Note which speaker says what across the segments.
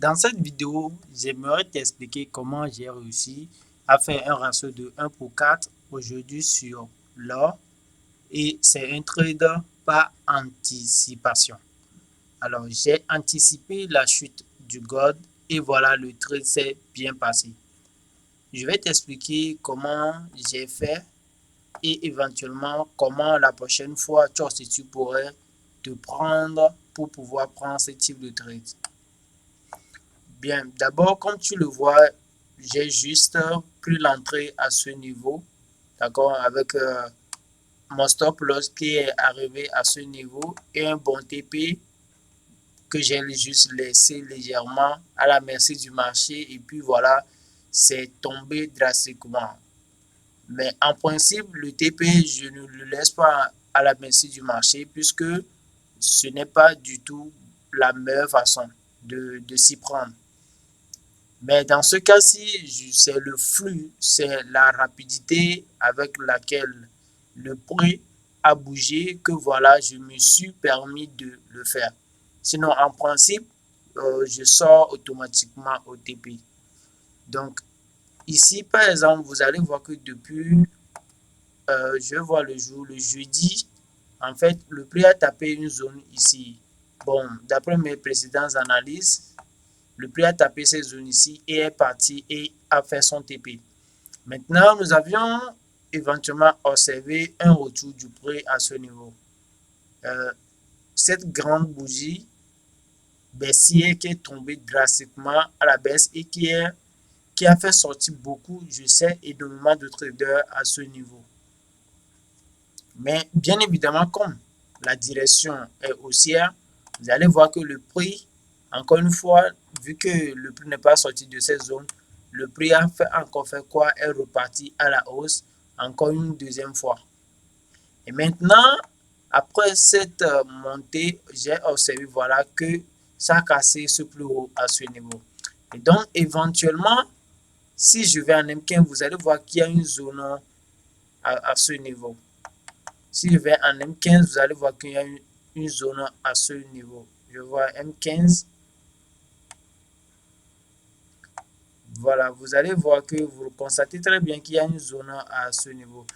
Speaker 1: Dans cette vidéo, j'aimerais t'expliquer comment j'ai réussi à faire un ratio de 1 pour 4 aujourd'hui sur l'or et c'est un trade par anticipation. Alors, j'ai anticipé la chute du gold et voilà, le trade s'est bien passé. Je vais t'expliquer comment j'ai fait et éventuellement comment la prochaine fois tu pourrais te prendre pour pouvoir prendre ce type de trade. Bien, d'abord, comme tu le vois, j'ai juste pris l'entrée à ce niveau, d'accord, avec mon stop loss qui est arrivé à ce niveau et un bon TP que j'ai juste laissé légèrement à la merci du marché et puis voilà, c'est tombé drastiquement. Mais en principe, le TP, je ne le laisse pas à la merci du marché puisque ce n'est pas du tout la meilleure façon de s'y prendre. Mais dans ce cas-ci, c'est le flux, c'est la rapidité avec laquelle le prix a bougé que voilà, je me suis permis de le faire. Sinon, en principe, je sors automatiquement au TP. Donc, ici, par exemple, vous allez voir que depuis, je vois le jour, le jeudi, en fait, le prix a tapé une zone ici. Bon, d'après mes précédentes analyses, le prix a tapé ces zones ici et est parti et a fait son TP. Maintenant, nous avions éventuellement observé un retour du prix à ce niveau. Cette grande bougie baissière qui est tombée drastiquement à la baisse et qui a fait sortir beaucoup, je sais, énormément de traders à ce niveau. Mais bien évidemment, comme la direction est haussière, vous allez voir que le prix, encore une fois, vu que le prix n'est pas sorti de cette zone, le prix a encore fait quoi? Est reparti à la hausse encore une deuxième fois. Et maintenant, après cette montée, j'ai observé voilà, que ça a cassé ce plus haut à ce niveau. Et donc, éventuellement, si je vais en M15, vous allez voir qu'il y a une zone à ce niveau. Si je vais en M15, vous allez voir qu'il y a une zone à ce niveau. Je vois M15. Voilà, vous allez voir que vous constatez très bien qu'il y a une zone à ce niveau.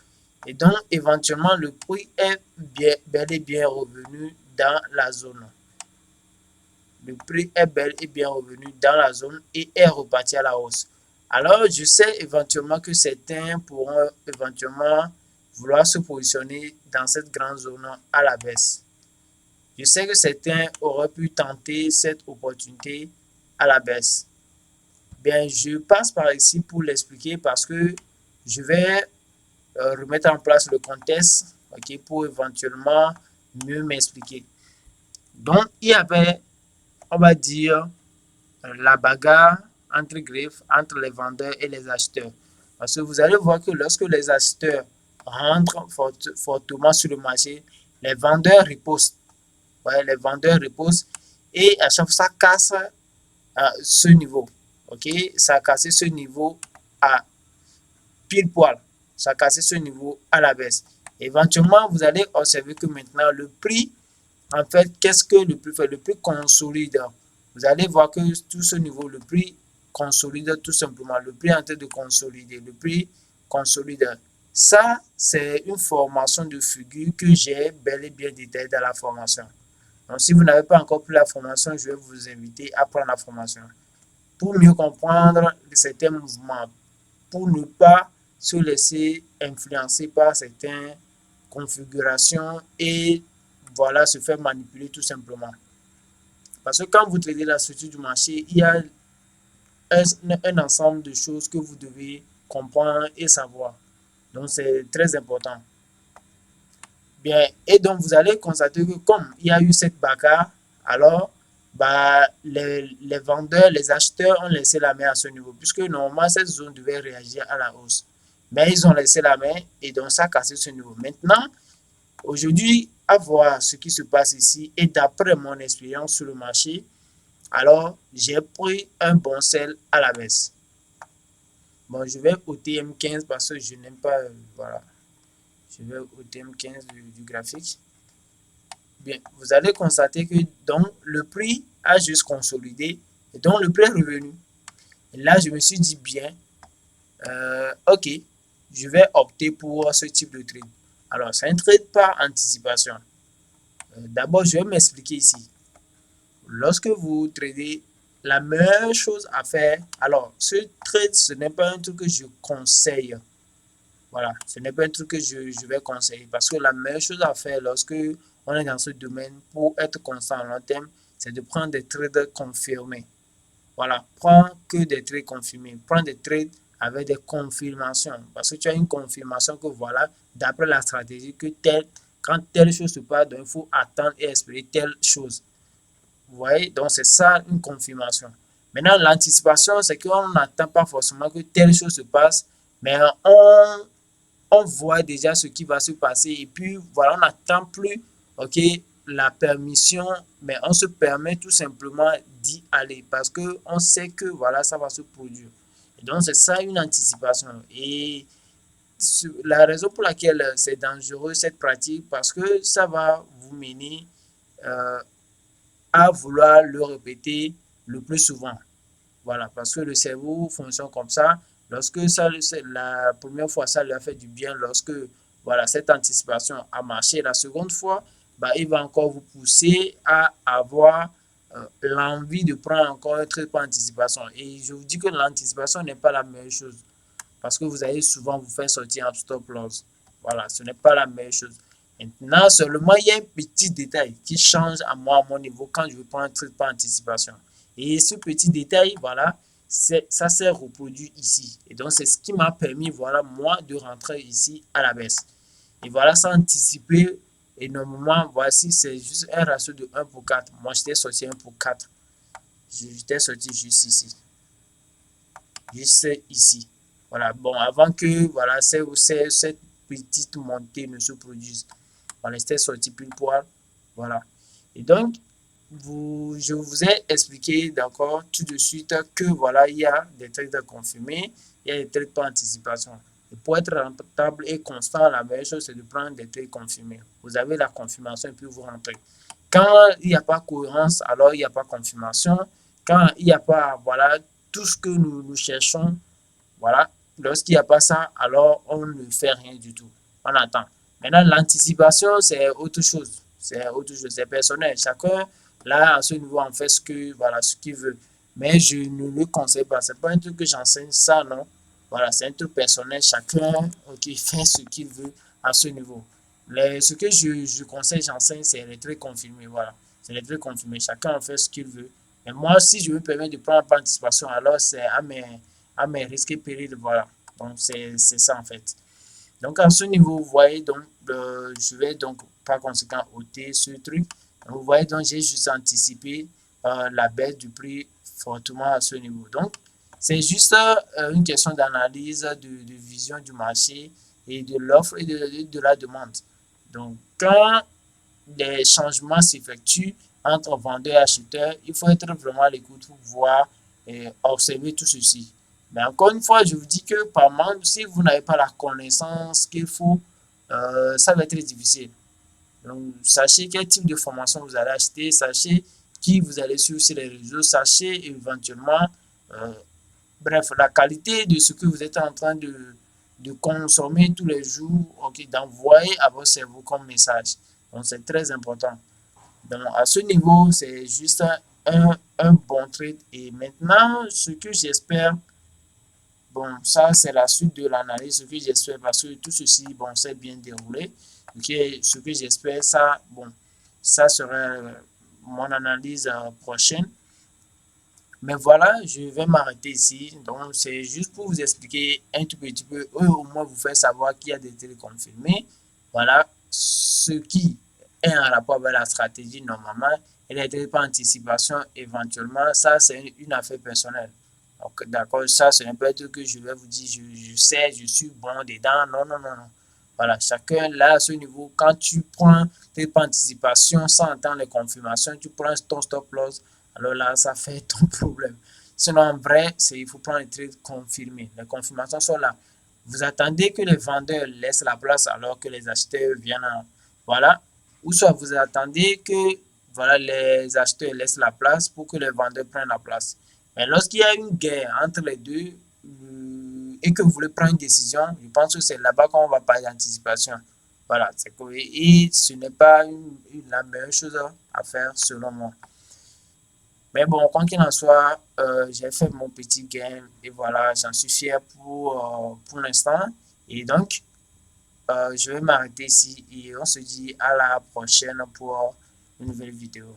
Speaker 1: Et donc, éventuellement, le prix est bel et bien revenu dans la zone. Le prix est bel et bien revenu dans la zone et est reparti à la hausse. Alors, je sais éventuellement que certains pourront éventuellement vouloir se positionner dans cette grande zone à la baisse. Je sais que certains auraient pu tenter cette opportunité à la baisse. Bien, je passe par ici pour l'expliquer parce que je vais remettre en place le contexte, okay, pour éventuellement mieux m'expliquer. Donc, il y avait, on va dire, la bagarre entre griffes, entre les vendeurs et les acheteurs. Parce que vous allez voir que lorsque les acheteurs rentrent fortement sur le marché, les vendeurs ripostent. Ouais, les vendeurs ripostent et à chaque fois, ça casse ce niveau. Ok, ça a cassé ce niveau à pile poil. Ça a cassé ce niveau à la baisse. Éventuellement, vous allez observer que maintenant, le prix, en fait, qu'est-ce que le prix fait? Le prix consolide. Vous allez voir que tout ce niveau, le prix consolide tout simplement. Le prix est en train de consolider. Le prix consolide. Ça, c'est une formation de figure que j'ai bel et bien détaillée dans la formation. Donc, si vous n'avez pas encore pris la formation, je vais vous inviter à prendre la formation pour mieux comprendre certains mouvements, pour ne pas se laisser influencer par certaines configurations et voilà, se faire manipuler tout simplement. Parce que quand vous tradez la structure du marché, il y a un ensemble de choses que vous devez comprendre et savoir. Donc, c'est très important. Bien, et donc vous allez constater que comme il y a eu cette bagarre, alors bah, les vendeurs, les acheteurs ont laissé la main à ce niveau, puisque normalement cette zone devait réagir à la hausse. Mais ils ont laissé la main et donc ça a cassé ce niveau. Maintenant, aujourd'hui, à voir ce qui se passe ici et d'après mon expérience sur le marché, alors j'ai pris un bon sell à la baisse. Bon, je vais au TM15 parce que je n'aime pas, voilà, je vais au TM15 du graphique. Bien, vous allez constater que donc le prix a juste consolidé Et donc, le prix est revenu. Et là, je me suis dit bien, ok, je vais opter pour ce type de trade. Alors, c'est un trade par anticipation. D'abord, je vais m'expliquer ici. Lorsque vous tradez, la meilleure chose à faire, alors, ce trade, ce n'est pas un truc que je conseille. Voilà, ce n'est pas un truc que je vais conseiller parce que la meilleure chose à faire lorsque on est dans ce domaine pour être constant à long terme, c'est de prendre des trades confirmés. Voilà, prends que des trades confirmés. Prends des trades avec des confirmations. Parce que tu as une confirmation que voilà, d'après la stratégie, que quand telle chose se passe, donc il faut attendre et espérer telle chose. Vous voyez, donc c'est ça une confirmation. Maintenant, l'anticipation, c'est qu'on n'attend pas forcément que telle chose se passe, mais on voit déjà ce qui va se passer et puis voilà, on n'attend plus, ok, la permission, mais on se permet tout simplement d'y aller parce que on sait que voilà, ça va se produire. Et donc, c'est ça une anticipation. Et la raison pour laquelle c'est dangereux cette pratique, parce que ça va vous mener euh, à vouloir le répéter le plus souvent. Voilà, parce que le cerveau fonctionne comme ça. Lorsque ça, la première fois, ça lui a fait du bien, lorsque voilà, cette anticipation a marché, la seconde fois, bah, il va encore vous pousser à avoir l'envie de prendre encore un trade par anticipation. Et je vous dis que l'anticipation n'est pas la meilleure chose parce que vous allez souvent vous faire sortir en stop loss. Voilà, ce n'est pas la meilleure chose. Maintenant, seulement, il y a un petit détail qui change à moi, à mon niveau, quand je veux prendre un trade par anticipation. Et ce petit détail, voilà, ça s'est reproduit ici. Et donc, c'est ce qui m'a permis, voilà, moi, de rentrer ici à la baisse. Et voilà, sans anticiper énormément, voici, c'est juste un ratio de 1 pour 4. Moi, j'étais sorti 1 pour 4. J'étais sorti juste ici. Juste ici. Voilà, bon, avant que voilà, cette petite montée ne se produise. On était sorti pile poil. Voilà. Et donc, je vous ai expliqué d'accord tout de suite que voilà, il y a des trades confirmés, il y a des trades par anticipation. Et pour être rentable et constant, la meilleure chose, c'est de prendre des trades confirmés. Vous avez la confirmation et puis vous rentrez. Quand il n'y a pas cohérence, alors il n'y a pas confirmation. Quand il n'y a pas, voilà, tout ce que nous cherchons, voilà. Lorsqu'il n'y a pas ça, alors on ne fait rien du tout. On attend. Maintenant, l'anticipation, c'est autre chose. C'est autre chose. C'est personnel. Chacun, là, à ce niveau, en fait ce que, voilà, ce qu'il veut. Mais je ne le conseille pas. C'est pas un truc que j'enseigne ça, non. Voilà, c'est un truc personnel. Chacun, ok, fait ce qu'il veut à ce niveau. Ce que je conseille, j'enseigne, c'est les traits confirmés. Voilà. C'est les traits confirmés. Chacun en fait ce qu'il veut. Mais moi, si je me permets de prendre participation, alors c'est à mes risques et périls. Voilà. Donc, c'est ça en fait. Donc, à ce niveau, vous voyez, donc, je vais donc par conséquent ôter ce truc. Donc, vous voyez, donc, j'ai juste anticipé la baisse du prix fortement à ce niveau. Donc, c'est juste une question d'analyse, de vision du marché et de l'offre et de la demande. Donc, quand des changements s'effectuent entre vendeurs et acheteurs, il faut être vraiment à l'écoute pour voir et observer tout ceci. Mais encore une fois, je vous dis que par manque, si vous n'avez pas la connaissance qu'il faut, ça va être très difficile. Donc, sachez quel type de formation vous allez acheter, sachez qui vous allez suivre sur les réseaux, sachez éventuellement, euh, bref, la qualité de ce que vous êtes en train de consommer tous les jours, ok, d'envoyer à votre cerveau comme message. Donc, c'est très important. Donc, à ce niveau, c'est juste un bon trade. Et maintenant, ce que j'espère, bon, ça, c'est la suite de l'analyse. Ce que j'espère, parce que tout ceci, bon, s'est bien déroulé. Ok, ce que j'espère, ça, bon, ça sera mon analyse prochaine. Mais voilà, je vais m'arrêter ici. Donc, c'est juste pour vous expliquer un tout petit peu, au moins vous faire savoir qu'il y a des téléconfirmés. Voilà, ce qui est en rapport avec la stratégie normalement et les télé par anticipation éventuellement, ça c'est une affaire personnelle. Donc, d'accord, ça c'est un peu que je vais vous dire, je sais, je suis bon dedans. Non, non, non, non. Voilà, chacun là à ce niveau, quand tu prends tes par anticipation sans attendre les confirmations, tu prends ton stop loss, alors là, ça fait ton problème. Sinon, en vrai, il faut prendre les trades confirmés. Les confirmations sont là. Vous attendez que les vendeurs laissent la place alors que les acheteurs viennent. Voilà. Ou soit vous attendez que voilà, les acheteurs laissent la place pour que les vendeurs prennent la place. Mais lorsqu'il y a une guerre entre les deux et que vous voulez prendre une décision, je pense que c'est là-bas qu'on va parler d'anticipation. Voilà, c'est que, et ce n'est pas la meilleure chose à faire selon moi. Mais bon, quoi qu'il en soit, j'ai fait mon petit game et voilà, j'en suis fier pour l'instant. Et donc, je vais m'arrêter ici et on se dit à la prochaine pour une nouvelle vidéo.